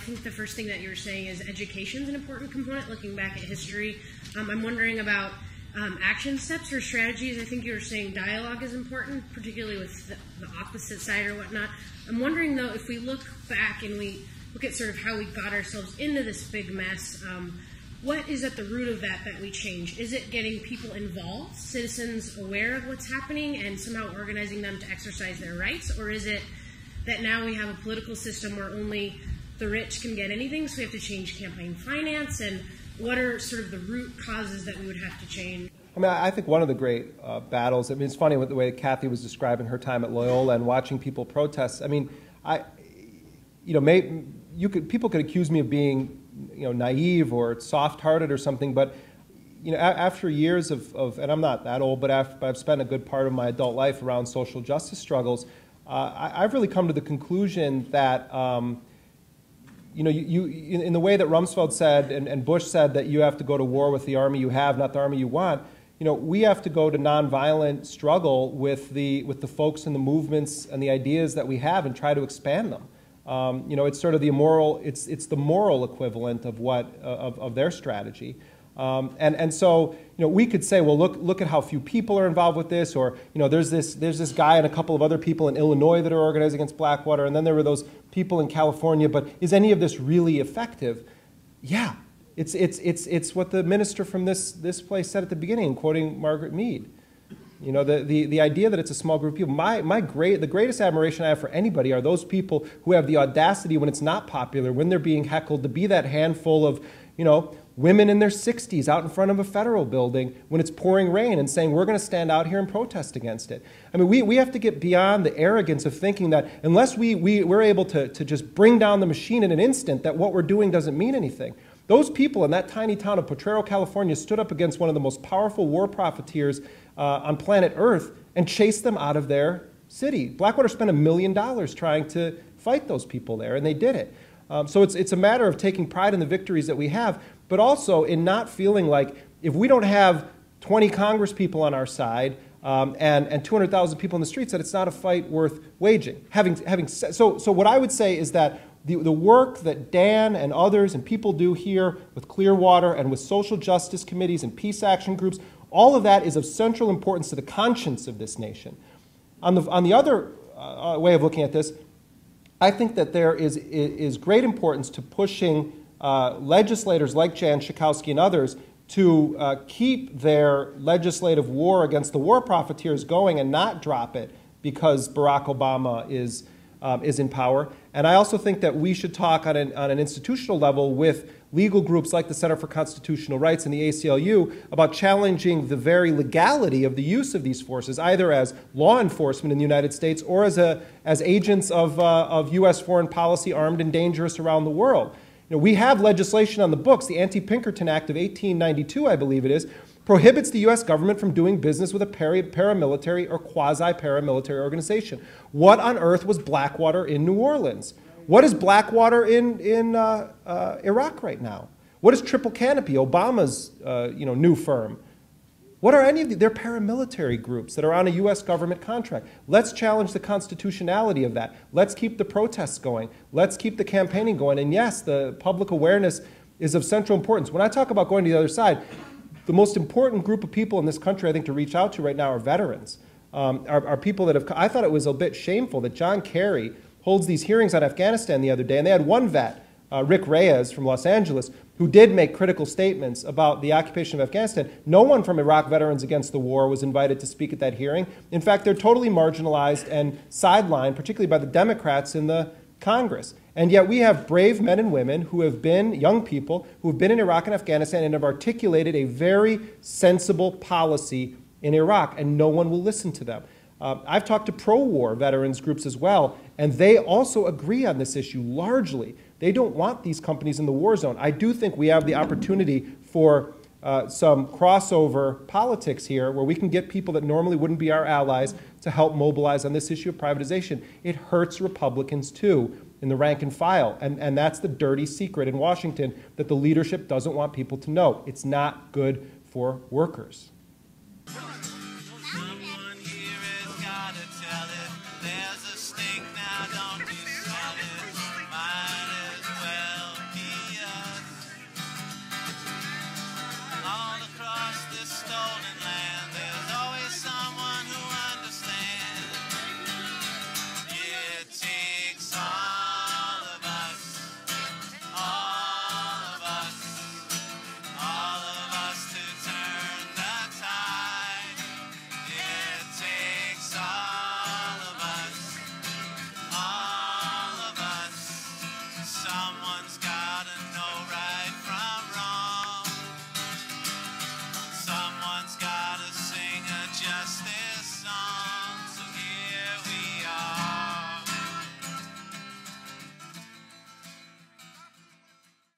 think the first thing that you were saying is education is an important component, looking back at history. I'm wondering about action steps or strategies. I think you were saying dialogue is important, particularly with the opposite side or whatnot. I'm wondering, though, if we look back and we look at sort of how we got ourselves into this big mess, what is at the root of that we change? Is it getting people involved, citizens aware of what's happening, and somehow organizing them to exercise their rights? Or is it that now we have a political system where only the rich can get anything, so we have to change campaign finance? And what are sort of the root causes that we would have to change? I mean, I think one of the great battles, I mean, it's funny with the way Kathy was describing her time at Loyola and watching people protest. I mean, people could accuse me of being, naive or soft-hearted or something, but, after years of, and I'm not that old, but I've spent a good part of my adult life around social justice struggles, I've really come to the conclusion that, in the way that Rumsfeld said and Bush said that you have to go to war with the army you have, not the army you want, we have to go to nonviolent struggle with the folks and the movements and the ideas that we have and try to expand them. It's sort of the immoral, it's the moral equivalent of of their strategy. So we could say, well, look at how few people are involved with this, or there's this guy and a couple of other people in Illinois that are organized against Blackwater, and then there were those people in California. But is any of this really effective? Yeah, it's what the minister from this place said at the beginning, quoting Margaret Mead. The idea that it's a small group of people. The greatest admiration I have for anybody are those people who have the audacity when it's not popular, when they're being heckled, to be that handful of women in their 60s out in front of a federal building when it's pouring rain and saying, we're going to stand out here and protest against it. I mean, we have to get beyond the arrogance of thinking that unless we're able to just bring down the machine in an instant, that what we're doing doesn't mean anything. Those people in that tiny town of Potrero, California, stood up against one of the most powerful war profiteers on planet Earth and chased them out of their city. Blackwater spent $1 million trying to fight those people there, and they did it. So it's a matter of taking pride in the victories that we have, but also in not feeling like if we don't have 20 Congress people on our side and 200,000 people in the streets, that it's not a fight worth waging. So what I would say is that the work that Dan and others and people do here with Clearwater and with social justice committees and peace action groups, all of that is of central importance to the conscience of this nation. On the other way of looking at this, I think that there is great importance to pushing legislators like Jan Schakowsky and others to keep their legislative war against the war profiteers going and not drop it because Barack Obama is in power. And I also think that we should talk on an institutional level with legal groups like the Center for Constitutional Rights and the ACLU about challenging the very legality of the use of these forces, either as law enforcement in the United States or as agents of U.S. foreign policy, armed and dangerous around the world. We have legislation on the books. The Anti-Pinkerton Act of 1892, I believe it is, prohibits the U.S. government from doing business with a paramilitary or quasi-paramilitary organization. What on earth was Blackwater in New Orleans? What is Blackwater in Iraq right now? What is Triple Canopy, Obama's new firm? What are any of these? They're paramilitary groups that are on a U.S. government contract. Let's challenge the constitutionality of that. Let's keep the protests going. Let's keep the campaigning going. And yes, the public awareness is of central importance. When I talk about going to the other side, the most important group of people in this country, I think, to reach out to right now are veterans. Are people that have, I thought it was a bit shameful that John Kerry holds these hearings on Afghanistan the other day, and they had one vet, Rick Reyes from Los Angeles, who did make critical statements about the occupation of Afghanistan. No one from Iraq Veterans Against the War was invited to speak at that hearing. In fact, they're totally marginalized and sidelined, particularly by the Democrats in the Congress. And yet we have brave men and women who have been, young people, who have been in Iraq and Afghanistan and have articulated a very sensible policy in Iraq, and no one will listen to them. I've talked to pro-war veterans groups as well, and they also agree on this issue largely. They don't want these companies in the war zone. I do think we have the opportunity for some crossover politics here where we can get people that normally wouldn't be our allies to help mobilize on this issue of privatization. It hurts Republicans too in the rank and file, and that's the dirty secret in Washington that the leadership doesn't want people to know. It's not good for workers.